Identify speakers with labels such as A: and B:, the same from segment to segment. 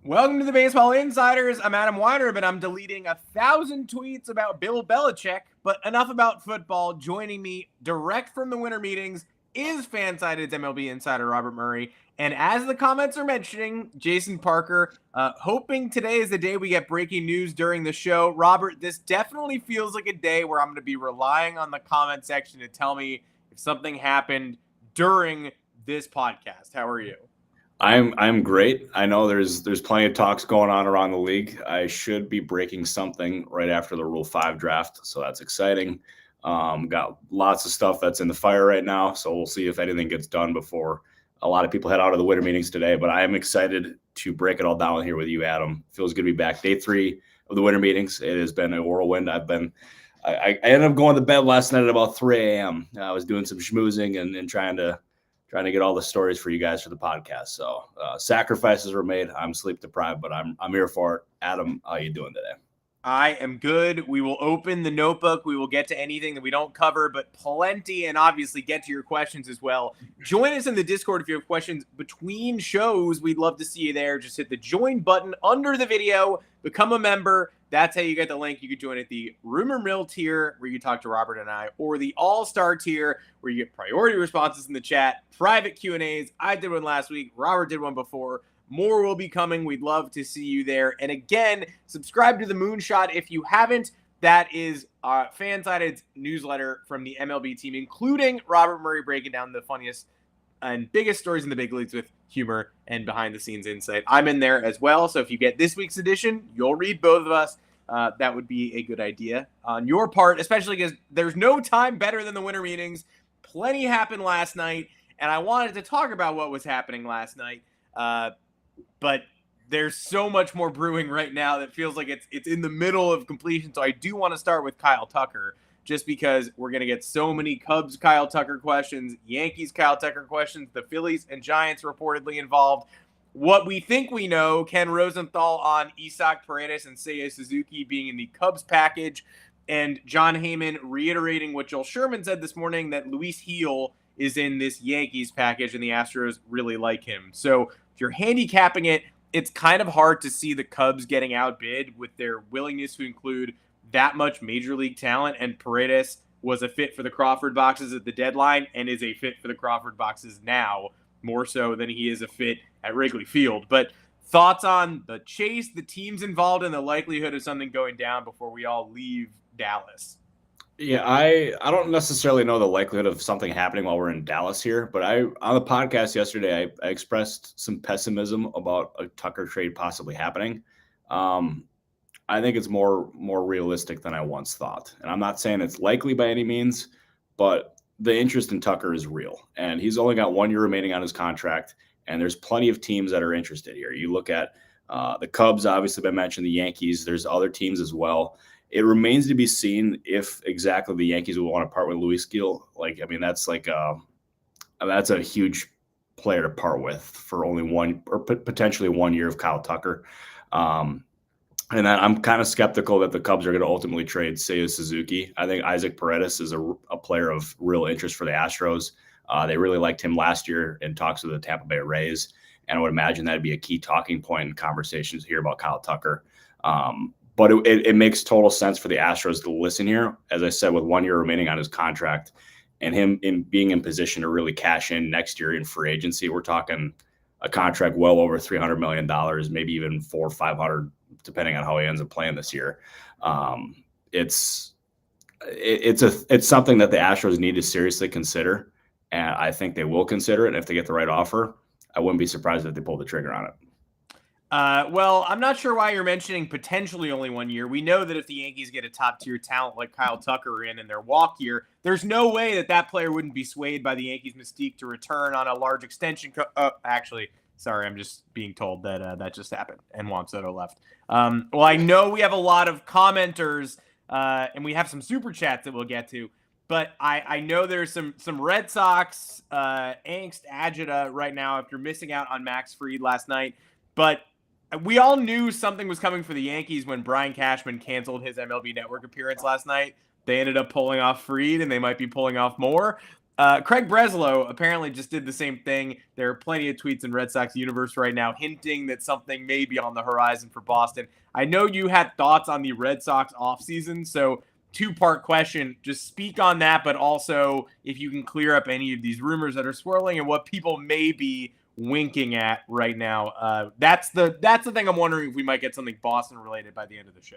A: Welcome to the Baseball Insiders. I'm Adam Weinrib, and I'm deleting 1,000 tweets about Bill Belichick, but enough about football. Joining me direct from the winter meetings is FanSided's MLB insider Robert Murray. And as the comments are mentioning, Jason Parker, hoping today is the day we get breaking news during the show. Robert, this definitely feels like a day where I'm going to be relying on the comment section to tell me if something happened during this podcast. How are you?
B: I'm great. I know there's plenty of talks going on around the league. I should be breaking something right after the Rule 5 draft, so that's exciting. Got lots of stuff that's in the fire right now, so we'll see if anything gets done before a lot of people head out of the winter meetings today. But I am excited to break it all down here with you, Adam. Feels good to be back. Day 3 of the winter meetings. It has been a whirlwind. I ended up going to bed last night at about 3 a.m. I was doing some schmoozing and trying to get all the stories for you guys for the podcast. So sacrifices were made. I'm sleep deprived, but I'm here for it. Adam, how you doing today?
A: I am good. We will open the notebook. We will get to anything that we don't cover, but plenty, and obviously get to your questions as well. Join us in the Discord if you have questions between shows. We'd love to see you there. Just hit the join button under the video. Become a member. That's how you get the link. You can join at the Rumor Mill tier, where you talk to Robert and I, or the All-Star tier, where you get priority responses in the chat, private Q&As. I did one last week. Robert did one before. More will be coming. We'd love to see you there. And again, subscribe to the Moonshot if you haven't. That is FanSided's newsletter from the MLB team, including Robert Murray breaking down the funniest and biggest stories in the big leagues with humor and behind-the-scenes insight. I'm in there as well, so if you get this week's edition, you'll read both of us. That would be a good idea on your part, especially because there's no time better than the winter meetings. Plenty happened last night, and I wanted to talk about what was happening last night. But there's so much more brewing right now that feels like it's in the middle of completion. So I do want to start with Kyle Tucker, just because we're going to get so many Cubs Kyle Tucker questions, Yankees Kyle Tucker questions, the Phillies and Giants reportedly involved. What we think we know, Ken Rosenthal on Isaac Paredes and Seiya Suzuki being in the Cubs package, and John Heyman reiterating what Joel Sherman said this morning, that Luis Gil is in this Yankees package and the Astros really like him. So if you're handicapping it, it's kind of hard to see the Cubs getting outbid with their willingness to include that much major league talent. And Paredes was a fit for the Crawford boxes at the deadline and is a fit for the Crawford boxes now, more so than he is a fit at Wrigley Field. But thoughts on the chase, the teams involved, and the likelihood of something going down before we all leave Dallas?
B: Yeah, I don't necessarily know the likelihood of something happening while we're in Dallas here, but on the podcast yesterday, I expressed some pessimism about a Tucker trade possibly happening. I think it's more realistic than I once thought. And I'm not saying it's likely by any means, but the interest in Tucker is real. And he's only got 1 year remaining on his contract, and there's plenty of teams that are interested here. You look at the Cubs, obviously been mentioned, the Yankees, there's other teams as well. It remains to be seen if exactly the Yankees will want to part with Luis Gil. That's a huge player to part with for only one or potentially 1 year of Kyle Tucker. And then I'm kind of skeptical that the Cubs are going to ultimately trade Seiya Suzuki. I think Isaac Paredes is a player of real interest for the Astros. They really liked him last year in talks with the Tampa Bay Rays, and I would imagine that'd be a key talking point in conversations here about Kyle Tucker. But it makes total sense for the Astros to listen here, as I said, with 1 year remaining on his contract and him being in position to really cash in next year in free agency. We're talking a contract well over $300 million, maybe even $400 or $500, depending on how he ends up playing this year. It's something that the Astros need to seriously consider, and I think they will consider it. And if they get the right offer, I wouldn't be surprised if they pull the trigger on it.
A: Well, I'm not sure why you're mentioning potentially only 1 year. We know that if the Yankees get a top-tier talent like Kyle Tucker in their walk year, there's no way that player wouldn't be swayed by the Yankees' mystique to return on a large extension. Actually, sorry, I'm just being told that that just happened and Juan Soto left. Well, I know we have a lot of commenters and we have some super chats that we'll get to, but I know there's some Red Sox angst agita right now after missing out on Max Fried last night. But we all knew something was coming for the Yankees when Brian Cashman canceled his MLB Network appearance last night. They ended up pulling off Fried, and they might be pulling off more. Craig Breslow apparently just did the same thing. There are plenty of tweets in Red Sox universe right now hinting that something may be on the horizon for Boston. I know you had thoughts on the Red Sox offseason, so two-part question. Just speak on that, but also if you can clear up any of these rumors that are swirling and what people may be winking at right now. That's the thing I'm wondering if we might get something Boston related by the end of the show.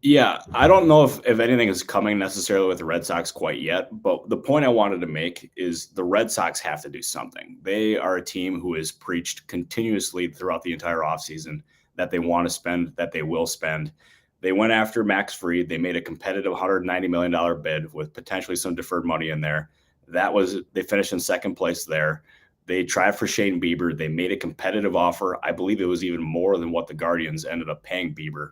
B: Yeah, I don't know if anything is coming necessarily with the Red Sox quite yet, but the point I wanted to make is the Red Sox have to do something. They are a team who has preached continuously throughout the entire offseason that they want to spend, that they will spend. They went after Max Fried. They made a competitive $190 million bid with potentially some deferred money in there. They finished in second place there. They tried for Shane Bieber. They made a competitive offer. I believe it was even more than what the Guardians ended up paying Bieber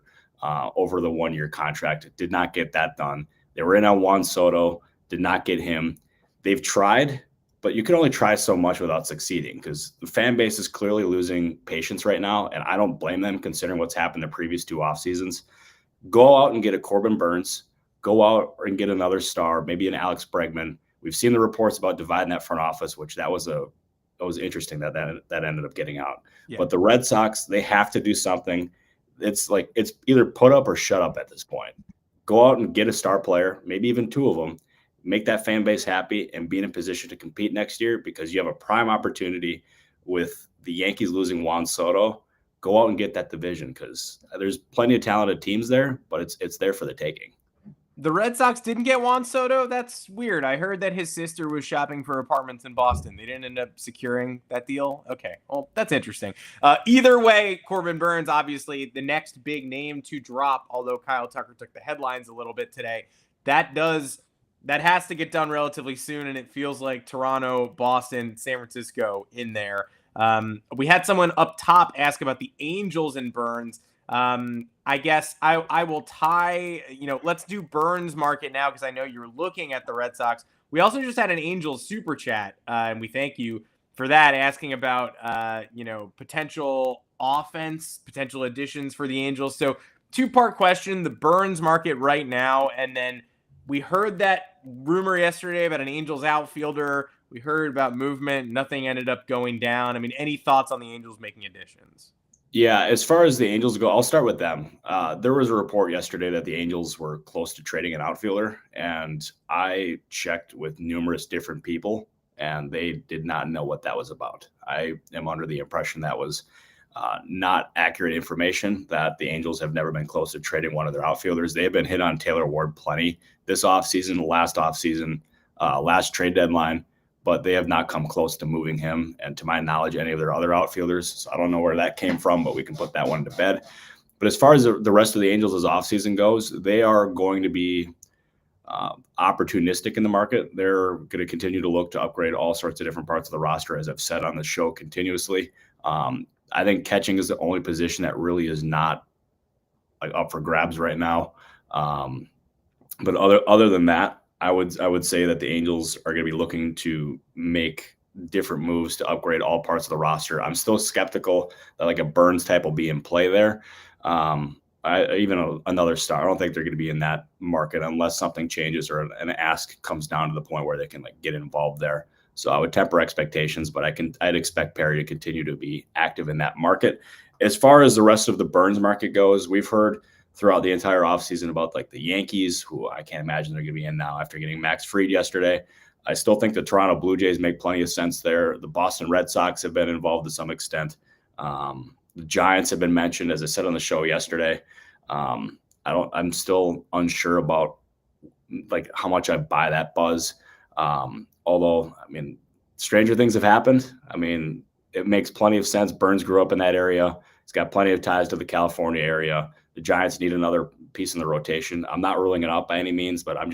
B: over the 1-year contract. Did not get that done. They were in on Juan Soto, did not get him. They've tried, but you can only try so much without succeeding because the fan base is clearly losing patience right now, and I don't blame them considering what's happened the previous 2 off seasons. Go out and get a Corbin Burns. Go out and get another star, maybe an Alex Bregman. We've seen the reports about dividing that front office, which that was interesting that ended up getting out. Yeah. But the Red Sox, they have to do something. It's either put up or shut up at this point. Go out and get a star player, maybe even 2 of them, make that fan base happy and be in a position to compete next year because you have a prime opportunity with the Yankees losing Juan Soto. Go out and get that division because there's plenty of talented teams there, but it's there for the taking.
A: The Red Sox didn't get Juan Soto? That's weird. I heard that his sister was shopping for apartments in Boston. They didn't end up securing that deal? Okay, well, that's interesting. Either way, Corbin Burns, obviously, the next big name to drop, although Kyle Tucker took the headlines a little bit today. That has to get done relatively soon, and it feels like Toronto, Boston, San Francisco in there. We had someone up top ask about the Angels and Burns. I guess I will tie, let's do Burns market now because I know you're looking at the Red Sox. We also just had an Angels super chat, and we thank you for that, asking about, potential offense, potential additions for the Angels. So 2-part question, the Burns market right now, and then we heard that rumor yesterday about an Angels outfielder. We heard about movement. Nothing ended up going down. I mean, any thoughts on the Angels making additions?
B: Yeah, as far as the Angels go, I'll start with them. There was a report yesterday that the Angels were close to trading an outfielder, and I checked with numerous different people, and they did not know what that was about. I am under the impression that was not accurate information, that the Angels have never been close to trading one of their outfielders. They have been hit on Taylor Ward plenty this offseason, last offseason, last trade deadline, but they have not come close to moving him, and to my knowledge, any of their other outfielders. So I don't know where that came from, but we can put that one to bed. But as far as the rest of the Angels' offseason goes, they are going to be opportunistic in the market. They're going to continue to look to upgrade all sorts of different parts of the roster, as I've said on the show continuously. I think catching is the only position that really is not up for grabs right now. But other than that, I would say that the Angels are going to be looking to make different moves to upgrade all parts of the roster. I'm still skeptical that a Burns type will be in play there. Even another star, I don't think they're going to be in that market unless something changes or an ask comes down to the point where they can get involved there. So I would temper expectations, but I'd expect Perry to continue to be active in that market. As far as the rest of the Burns market goes, we've heard throughout the entire offseason about the Yankees, who I can't imagine they're going to be in now after getting Max Fried yesterday. I still think the Toronto Blue Jays make plenty of sense there. The Boston Red Sox have been involved to some extent. The Giants have been mentioned, as I said on the show yesterday. I'm still unsure about how much I buy that buzz. Although, stranger things have happened. It makes plenty of sense. Burns grew up in that area. He's got plenty of ties to the California area. The Giants need another piece in the rotation. I'm not ruling it out by any means, but I'm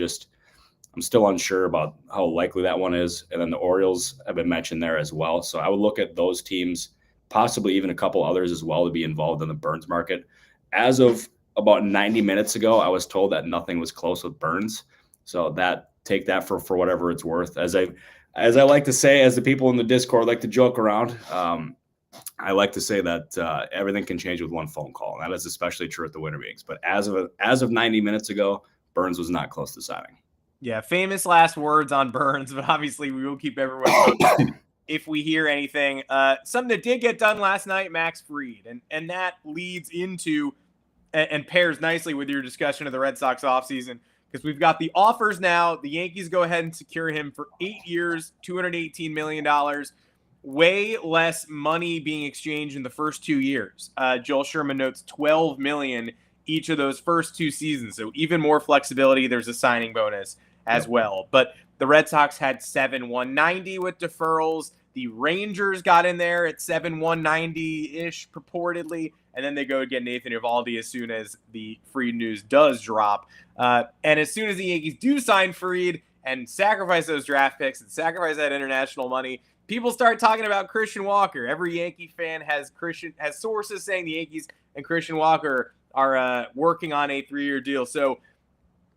B: still unsure about how likely that one is. And then the Orioles have been mentioned there as well. So I would look at those teams, possibly even a couple others as well, to be involved in the Burns market. As of about 90 minutes ago, I was told that nothing was close with Burns. So take that for whatever it's worth. As I like to say, as the people in the Discord like to joke around, I like to say that everything can change with one phone call. And that is especially true at the Winter Meetings. But as of 90 minutes ago, Burns was not close to signing.
A: Yeah, famous last words on Burns, but obviously we will keep everyone posted if we hear anything. Something that did get done last night, Max Fried, and that leads into and pairs nicely with your discussion of the Red Sox offseason, because we've got the offers now. The Yankees go ahead and secure him for 8 years, $218 million. Way less money being exchanged in the first 2 years. Joel Sherman notes $12 million each of those first 2 seasons. So even more flexibility. There's a signing bonus as well. But the Red Sox had 7,190 with deferrals. The Rangers got in there at 7,190-ish purportedly. And then they go get Nathan Eovaldi as soon as the Fried news does drop. And as soon as the Yankees do sign Fried and sacrifice those draft picks and sacrifice that international money, people start talking about Christian Walker. Every Yankee fan has sources saying the Yankees and Christian Walker are working on a 3-year deal. So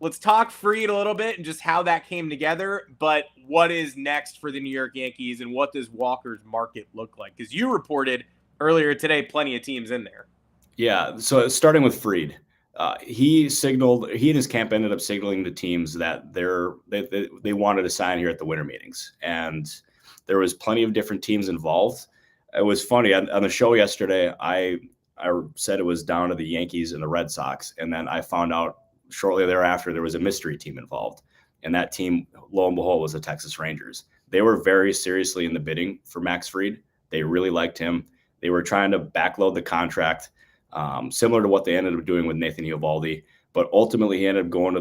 A: let's talk Fried a little bit and just how that came together. But what is next for the New York Yankees, and what does Walker's market look like? Because you reported earlier today plenty of teams in there.
B: Yeah, so starting with Fried, he and his camp ended up signaling to teams that they wanted to sign here at the winter meetings, and there was plenty of different teams involved. It was funny on the show yesterday. I said it was down to the Yankees and the Red Sox, and then I found out shortly thereafter there was a mystery team involved, and that team, lo and behold, was the Texas Rangers. They were very seriously in the bidding for Max Fried. They really liked him. They were trying to backload the contract, similar to what they ended up doing with Nathan Eovaldi. But ultimately, he ended up going to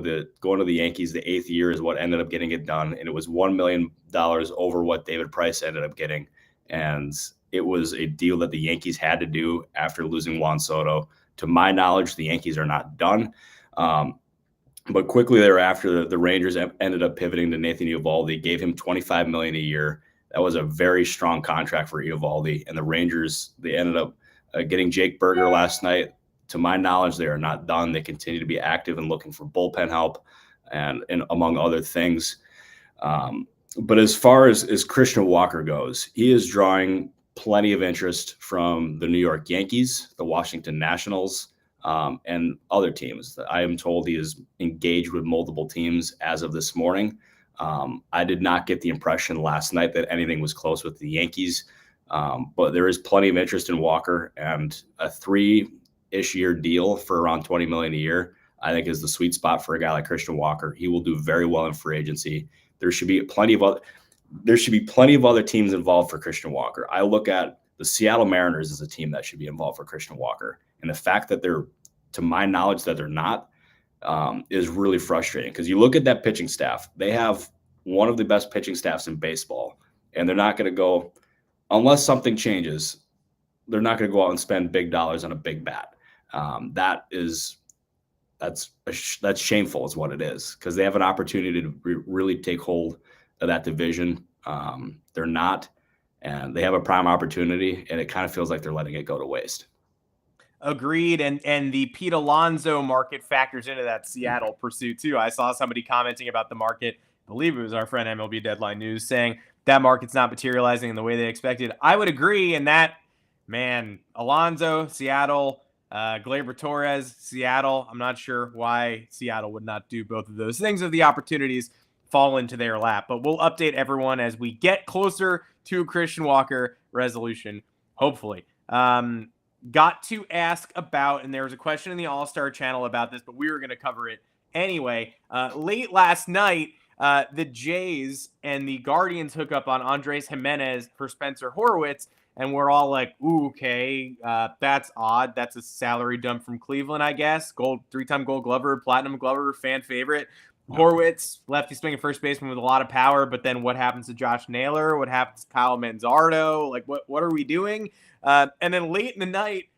B: the Yankees. The 8th year is what ended up getting it done, and it was $1 million over what David Price ended up getting. And it was a deal that the Yankees had to do after losing Juan Soto. To my knowledge, the Yankees are not done. But quickly thereafter, the Rangers ended up pivoting to Nathan Eovaldi, gave him $25 million a year. That was a very strong contract for Eovaldi. And the Rangers, they ended up getting Jake Berger last night. To my knowledge, they are not done. They continue to be active and looking for bullpen help and among other things. But as far as Christian Walker goes, he is drawing plenty of interest from the New York Yankees, the Washington Nationals, and other teams. I am told he is engaged with multiple teams as of this morning. I did not get the impression last night that anything was close with the Yankees, but there is plenty of interest in Walker, and a 3-ish year deal for around $20 million a year, I think, is the sweet spot for a guy like Christian Walker. He will do very well in free agency. There should be plenty of other teams involved for Christian Walker. I look at the Seattle Mariners as a team that should be involved for Christian Walker. And the fact that to my knowledge, that they're not, is really frustrating, because you look at that pitching staff. They have one of the best pitching staffs in baseball, and they're not going to go, unless something changes, they're not going to go out and spend big dollars on a big bat. That's shameful is what it is, because they have an opportunity to really take hold of that division. They're not, and they have a prime opportunity, and it kind of feels like they're letting it go to waste.
A: Agreed. And the Pete Alonso market factors into that Seattle pursuit too. I saw somebody commenting about the market, I believe it was our friend MLB Deadline News, saying that market's not materializing in the way they expected. I would agree. And that, man, Alonso, Seattle, Gleyber Torres, Seattle. I'm not sure why Seattle would not do both of those things if the opportunities fall into their lap. But we'll update everyone as we get closer to Christian Walker resolution, hopefully. Got to ask about, and there was a question in the All-Star channel about this, but we were going to cover it anyway. Late last night, the Jays and the Guardians hook up on Andres Gimenez for Spencer Horwitz, and we're all like, ooh, okay, that's odd. That's a salary dump from Cleveland, I guess. 3-time Gold Glover, Platinum Glover, fan favorite. Horwitz, lefty swinging first baseman with a lot of power, but then what happens to Josh Naylor? What happens to Kyle Manzardo? Like, what are we doing? And then late in the night,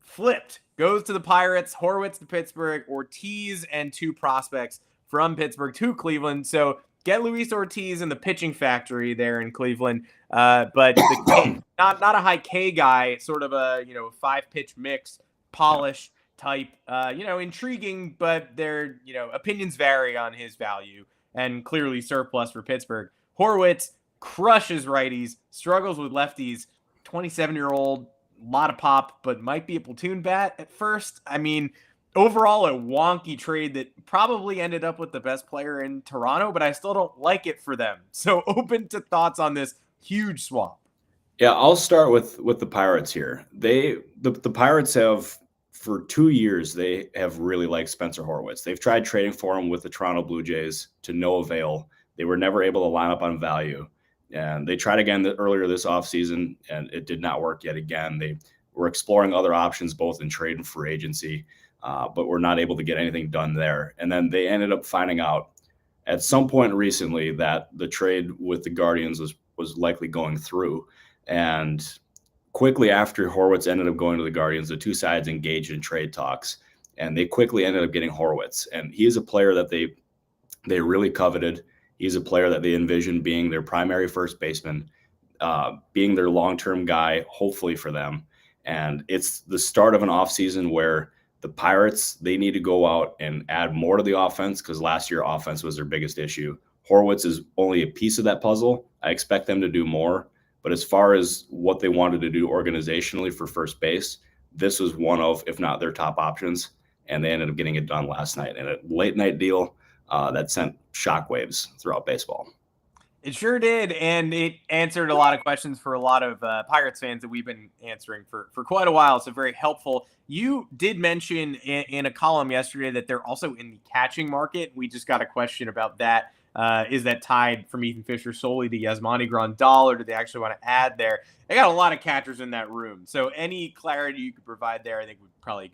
A: flipped, goes to the Pirates, Horwitz to Pittsburgh, Ortiz and 2 prospects from Pittsburgh to Cleveland. So get Luis Ortiz in the pitching factory there in Cleveland. But the K, not a high K guy, sort of a 5-pitch mix, polished type, intriguing, but their opinions vary on his value, and clearly surplus for Pittsburgh. Horwitz crushes righties, struggles with lefties. 27-year-old, a lot of pop, but might be a platoon bat at first. I mean, overall a wonky trade that probably ended up with the best player in Toronto, but I still don't like it for them. So open to thoughts on this huge swap.
B: Yeah, I'll start with the Pirates here. The Pirates have for 2 years they have really liked Spencer Horwitz. They've tried trading for him with the Toronto Blue Jays to no avail. They were never able to line up on value. And they tried again earlier this offseason, and it did not work yet again. They were exploring other options both in trade and free agency, but were not able to get anything done there. And then they ended up finding out at some point recently that the trade with the Guardians was likely going through. And quickly after Horwitz ended up going to the Guardians, the two sides engaged in trade talks, and they quickly ended up getting Horwitz. And he is a player that they really coveted. He's a player that they envisioned being their primary first baseman, being their long-term guy, hopefully for them. And it's the start of an offseason where the Pirates, they need to go out and add more to the offense because last year offense was their biggest issue. Horwitz is only a piece of that puzzle. I expect them to do more. But as far as what they wanted to do organizationally for first base, this was one of, if not their top options. And they ended up getting it done last night in a late night deal that sent shockwaves throughout baseball.
A: It sure did, and it answered a lot of questions for a lot of Pirates fans that we've been answering for quite a while, so very helpful. You did mention in a column yesterday that they're also in the catching market. We just got a question about that. Is that tied from Ethan Fisher solely to Yasmani Grandal, or do they actually want to add there? They got a lot of catchers in that room, so any clarity you could provide there, I think would probably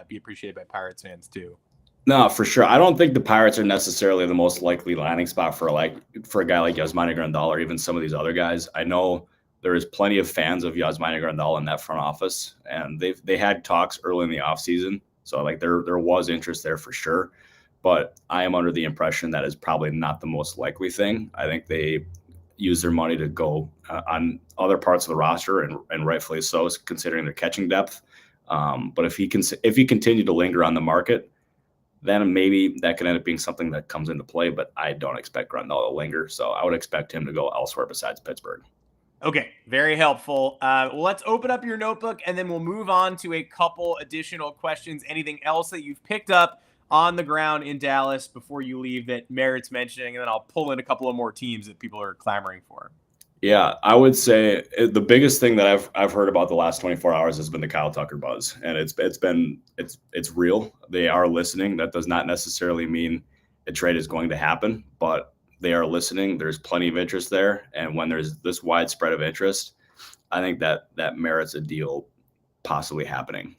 A: be appreciated by Pirates fans too.
B: No, for sure. I don't think the Pirates are necessarily the most likely landing spot for a guy like Yasmani Grandal or even some of these other guys. I know there is plenty of fans of Yasmani Grandal in that front office, and they had talks early in the offseason. So there was interest there for sure. But I am under the impression that is probably not the most likely thing. I think they use their money to go on other parts of the roster, and rightfully so, considering their catching depth. But if he continue to linger on the market, then maybe that could end up being something that comes into play, but I don't expect Grandal to linger. So I would expect him to go elsewhere besides Pittsburgh.
A: Okay, very helpful. Well, let's open up your notebook, and then we'll move on to a couple additional questions. Anything else that you've picked up on the ground in Dallas before you leave that merits mentioning, and then I'll pull in a couple of more teams that people are clamoring for.
B: Yeah, I would say the biggest thing that I've heard about the last 24 hours has been the Kyle Tucker buzz, and it's real. They are listening. That does not necessarily mean a trade is going to happen, but they are listening. There's plenty of interest there, and when there's this widespread of interest, I think that merits a deal possibly happening.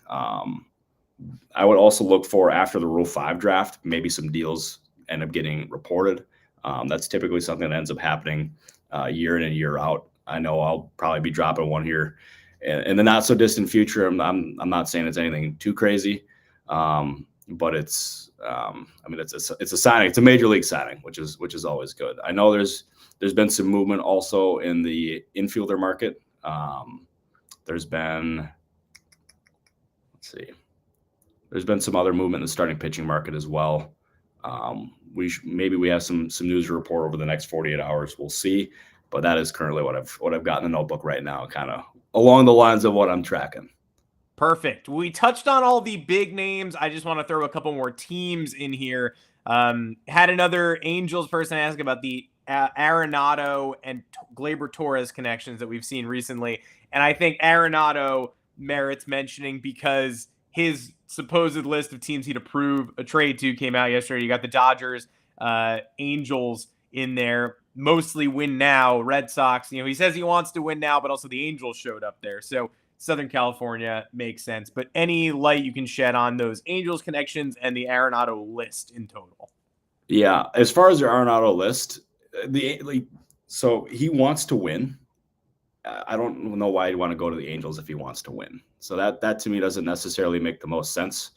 B: I would also look for, after the Rule 5 draft, maybe some deals end up getting reported. That's typically something that ends up happening year in and year out. I know I'll probably be dropping one here in the not so distant future. I'm not saying it's anything too crazy, but it's a signing. It's a major league signing, which is always good. I know there's been some movement also in the infielder market. There's been some other movement in the starting pitching market as well. Maybe we have some news to report over the next 48 hours. We'll see, but that is currently what I've got in the notebook right now, kind of along the lines of what I'm tracking.
A: Perfect. We touched on all the big names. I just want to throw a couple more teams in here. Had another Angels person ask about the Arenado and Gleyber Torres connections that we've seen recently, and I think Arenado merits mentioning because his supposed list of teams he'd approve a trade to came out yesterday. You got the Dodgers, Angels in there, mostly win now. Red Sox, he says he wants to win now, but also the Angels showed up there. So Southern California makes sense. But any light you can shed on those Angels connections and the Arenado list in total?
B: Yeah, as far as the Arenado list, so he wants to win. I don't know why he'd want to go to the Angels if he wants to win. So that to me doesn't necessarily make the most sense.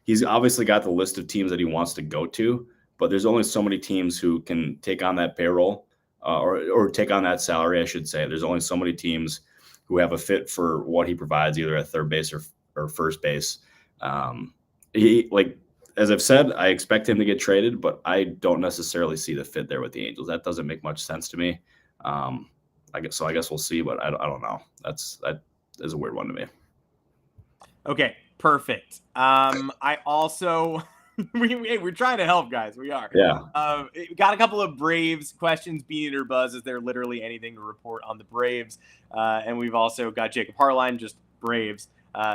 B: He's obviously got the list of teams that he wants to go to, but there's only so many teams who can take on that payroll or take on that salary, I should say. There's only so many teams who have a fit for what he provides, either at third base or first base. As I've said, I expect him to get traded, but I don't necessarily see the fit there with the Angels. That doesn't make much sense to me. I guess we'll see, but I don't know. That is a weird one to me.
A: Okay. Perfect. I also we're trying to help, guys. We are.
B: Yeah.
A: Got a couple of Braves questions. Beat it or buzz. Is there literally anything to report on the Braves? And we've also got Jacob Harline, just Braves.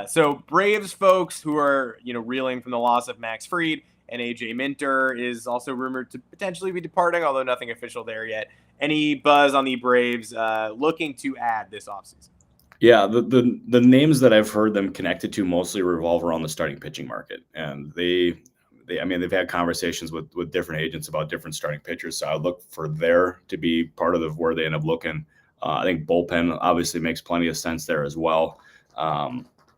A: So Braves folks who are reeling from the loss of Max Fried, and AJ Minter is also rumored to potentially be departing, although nothing official there yet. Any buzz on the Braves looking to add this offseason?
B: Yeah, the names that I've heard them connected to mostly revolve around the starting pitching market, and they've had conversations with different agents about different starting pitchers. So I would look for there to be part of where they end up looking. I think bullpen obviously makes plenty of sense there as well.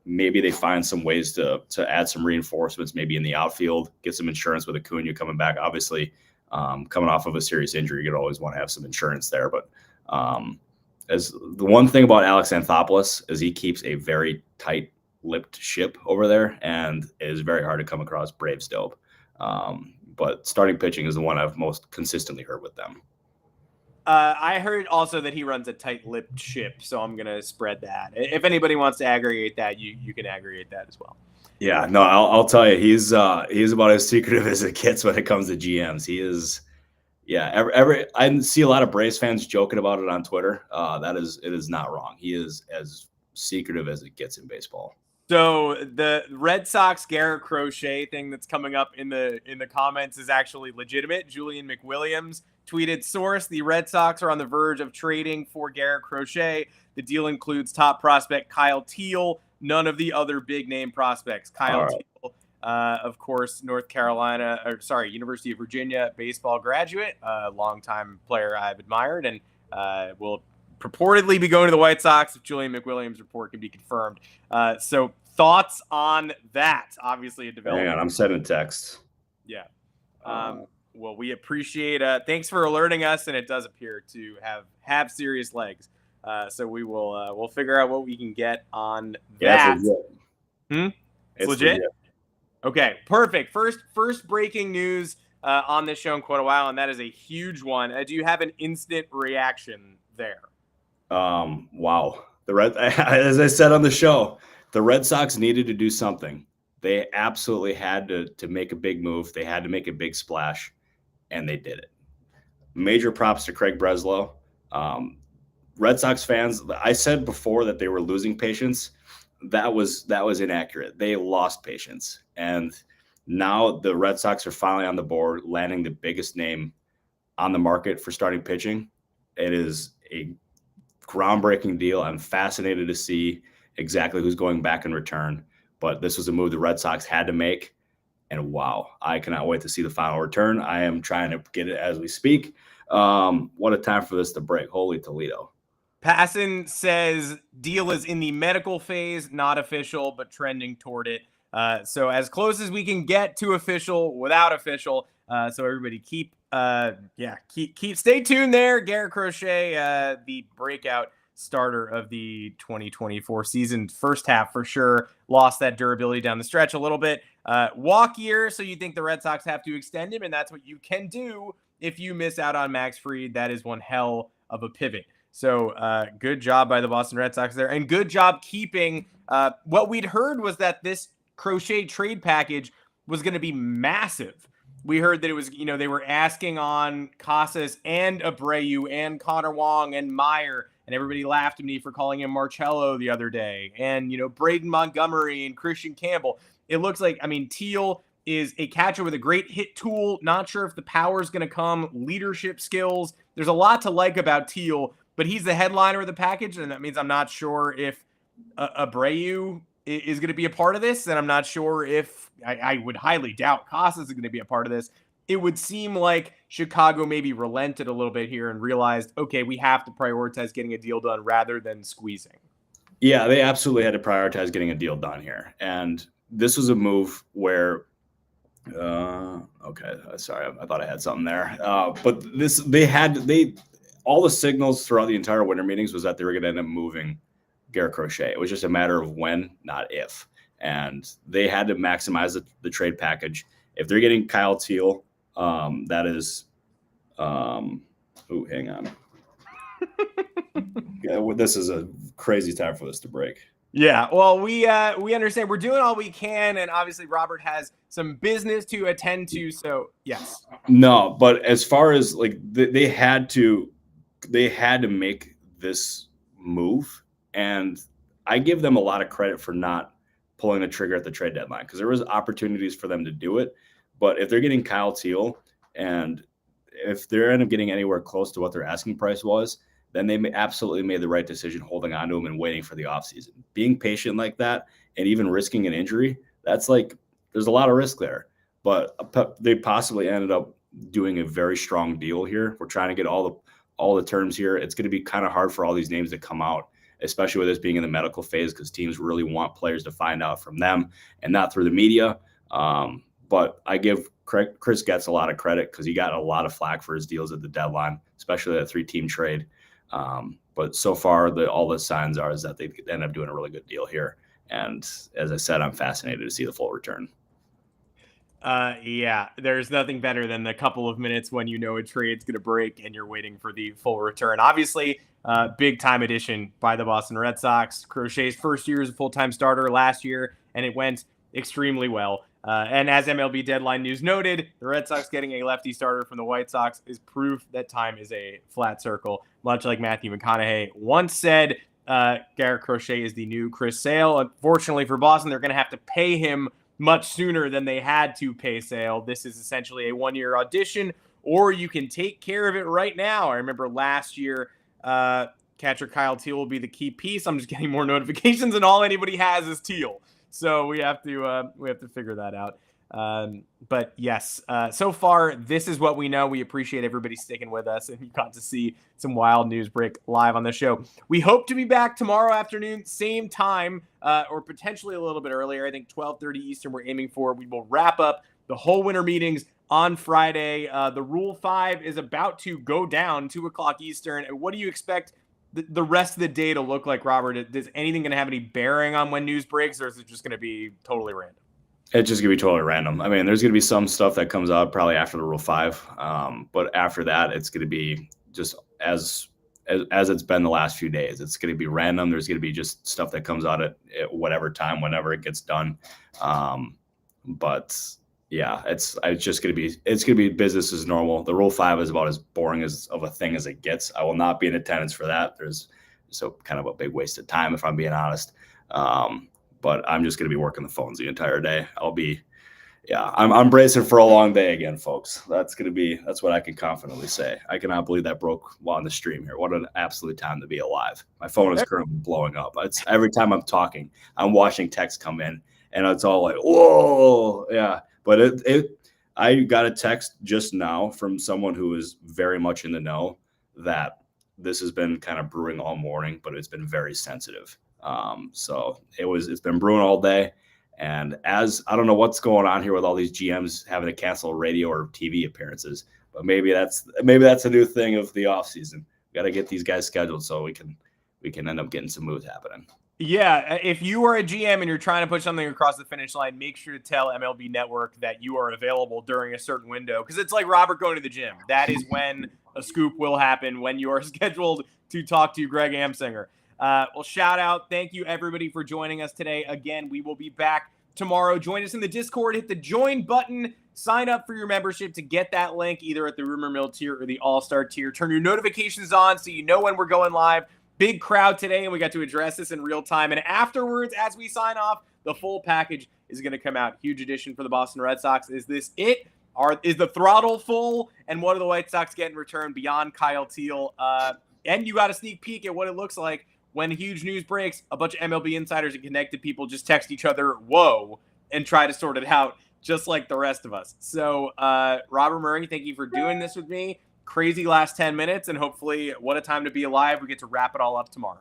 B: Maybe they find some ways to add some reinforcements, maybe in the outfield, get some insurance with Acuna coming back. Obviously, coming off of a serious injury, you'd always want to have some insurance there. But as the one thing about Alex Anthopoulos is he keeps a very tight-lipped ship over there, and it is very hard to come across Braves dope. But starting pitching is the one I've most consistently heard with them.
A: I heard also that he runs a tight-lipped ship, so I'm going to spread that. If anybody wants to aggregate that, you can aggregate that as well.
B: Yeah, no, I'll tell you, he's about as secretive as it gets when it comes to GMs. He is, yeah. I see a lot of Braves fans joking about it on Twitter. It is not wrong. He is as secretive as it gets in baseball.
A: So the Red Sox Garrett Crochet thing that's coming up in the comments is actually legitimate. Julian McWilliams tweeted, source, the Red Sox are on the verge of trading for Garrett Crochet. The deal includes top prospect Kyle Teal, none of the other big name prospects. Kyle Teal, of course, University of Virginia baseball graduate, a longtime player I've admired, and will purportedly be going to the White Sox if Julian McWilliams' report can be confirmed. So thoughts on that? Obviously a development.
B: Hang on, I'm sending texts.
A: Yeah. Well, we appreciate thanks for alerting us, and it does appear to have serious legs. So we will we'll figure out what we can get on that.
B: Yeah,
A: it's legit? Okay, perfect. First breaking news on this show in quite a while, and that is a huge one. Do you have an instant reaction there?
B: Wow. As I said on the show, the Red Sox needed to do something. They absolutely had to make a big move. They had to make a big splash, and they did it. Major props to Craig Breslow. Red Sox fans, I said before that they were losing patience. That was inaccurate. They lost patience. And now the Red Sox are finally on the board, landing the biggest name on the market for starting pitching. It is a groundbreaking deal. I'm fascinated to see exactly who's going back in return. But this was a move the Red Sox had to make. And wow, I cannot wait to see the final return. I am trying to get it as we speak. What a time for this to break. Holy Toledo.
A: Passon says deal is in the medical phase, not official, but trending toward it. So as close as we can get to official without official. So everybody keep stay tuned there. Garrett Crochet, the breakout starter of the 2024 season, first half for sure, lost that durability down the stretch a little bit. Walk year, so you think the Red Sox have to extend him, and that's what you can do if you miss out on Max Fried. That is one hell of a pivot. So good job by the Boston Red Sox there, and good job keeping what we'd heard was that this Crochet trade package was going to be massive. We heard that it was, they were asking on Casas and Abreu and Connor Wong and Meyer, and everybody laughed at me for calling him Marcello the other day, and, Braden Montgomery and Christian Campbell. It looks like, Teal is a catcher with a great hit tool. Not sure if the power is going to come, leadership skills. There's a lot to like about Teal, but he's the headliner of the package, and that means I'm not sure if Abreu is going to be a part of this, and I'm not sure if I would highly doubt Casas is going to be a part of this. It would seem like Chicago maybe relented a little bit here and realized, okay, we have to prioritize getting a deal done rather than squeezing.
B: Yeah, they absolutely had to prioritize getting a deal done here. And this was a move where, okay, sorry, I thought I had something there. But all the signals throughout the entire winter meetings was that they were going to end up moving Garrett Crochet. It was just a matter of when, not if. And they had to maximize the trade package. If they're getting Kyle Teal, that is, hang on. Yeah, this is a crazy time for this to break.
A: Yeah, well, we understand. We're doing all we can, and obviously Robert has some business to attend to. So yes.
B: No, but as far as like they had to make this move, and I give them a lot of credit for not pulling the trigger at the trade deadline because there was opportunities for them to do it. But if they're getting Kyle Teal, and if they're end up getting anywhere close to what their asking price was, then they absolutely made the right decision holding on to him and waiting for the offseason. Being patient like that and even risking an injury, that's like there's a lot of risk there. But they possibly ended up doing a very strong deal here. We're trying to get all the terms here. It's going to be kind of hard for all these names to come out, especially with this being in the medical phase, because teams really want players to find out from them and not through the media. But I give Chris Getz a lot of credit because he got a lot of flack for his deals at the deadline, especially that 3-team trade. But so far, all the signs are is that they end up doing a really good deal here. And as I said, I'm fascinated to see the full return.
A: Yeah, there's nothing better than the couple of minutes when you know a trade's going to break and you're waiting for the full return. Obviously, big time addition by the Boston Red Sox. Crochet's first year as a full-time starter last year, and it went extremely well. And as MLB Deadline News noted, the Red Sox getting a lefty starter from the White Sox is proof that time is a flat circle. Much like Matthew McConaughey once said, Garrett Crochet is the new Chris Sale. Unfortunately for Boston, they're going to have to pay him much sooner than they had to pay Sale. This is essentially a one-year audition, or you can take care of it right now. I remember last year, catcher Kyle Teal will be the key piece. I'm just getting more notifications, and all anybody has is Teal. So we have to figure that out. But yes, so far, this is what we know. We appreciate everybody sticking with us, and you got to see some wild news break live on the show. We hope to be back tomorrow afternoon, same time, or potentially a little bit earlier. I think 12:30 Eastern we're aiming for. We will wrap up the whole winter meetings on Friday. The Rule 5 is about to go down, 2 o'clock Eastern. What do you expect the rest of the day to look like, Robert? Is anything going to have any bearing on when news breaks, or is it just going to be totally random?
B: It's just going to be totally random. I mean, there's going to be some stuff that comes out probably after the Rule 5. But after that, it's going to be just as it's been the last few days. It's going to be random. There's going to be just stuff that comes out at whatever time, whenever it gets done. But yeah, it's just going to be business as normal. The Rule 5 is about as boring of a thing as it gets. I will not be in attendance for that. There's so kind of a big waste of time, if I'm being honest. But I'm just going to be working the phones the entire day. I'm bracing for a long day again, folks. That's what I can confidently say. I cannot believe that broke while on the stream here. What an absolute time to be alive. My phone is currently blowing up. It's every time I'm talking, I'm watching texts come in, and it's all like, whoa, yeah. But I got a text just now from someone who is very much in the know that this has been kind of brewing all morning, but it's been very sensitive. So it's been brewing all day. And as I don't know what's going on here with all these GMs having to cancel radio or TV appearances, but maybe that's a new thing of the off season. We got to get these guys scheduled so we can end up getting some moves happening.
A: Yeah, if you are a GM and you're trying to put something across the finish line, make sure to tell MLB Network that you are available during a certain window, because it's like Robert going to the gym. That is when a scoop will happen, when you are scheduled to talk to Greg Amsinger. Well, shout out. Thank you, everybody, for joining us today. Again, we will be back tomorrow. Join us in the Discord. Hit the join button. Sign up for your membership to get that link either at the Rumor Mill tier or the All-Star tier. Turn your notifications on so you know when we're going live. Big crowd today, and we got to address this in real time. And afterwards, as we sign off, the full package is going to come out. Huge edition for the Boston Red Sox. Is this it? Is the throttle full? And what do the White Sox get in return beyond Kyle Teal? And you got a sneak peek at what it looks like when huge news breaks. A bunch of MLB insiders and connected people just text each other, whoa, and try to sort it out, just like the rest of us. So, Robert Murray, thank you for doing this with me. Crazy last 10 minutes, and hopefully what a time to be alive. We get to wrap it all up tomorrow.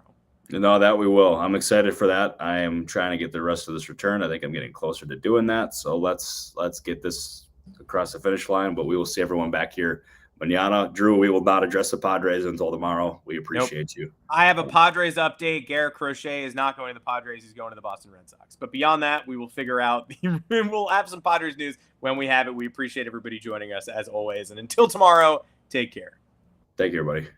B: No, that we will. I'm excited for that. I am trying to get the rest of this return. I think I'm getting closer to doing that. So let's get this across the finish line, but we will see everyone back here mañana. Drew, we will not address the Padres until tomorrow. We appreciate you.
A: I have a Padres update. Garrett Crochet is not going to the Padres. He's going to the Boston Red Sox. But beyond that, we will figure out. We'll have some Padres news when we have it. We appreciate everybody joining us as always. And until tomorrow, take care.
B: Thank you, everybody.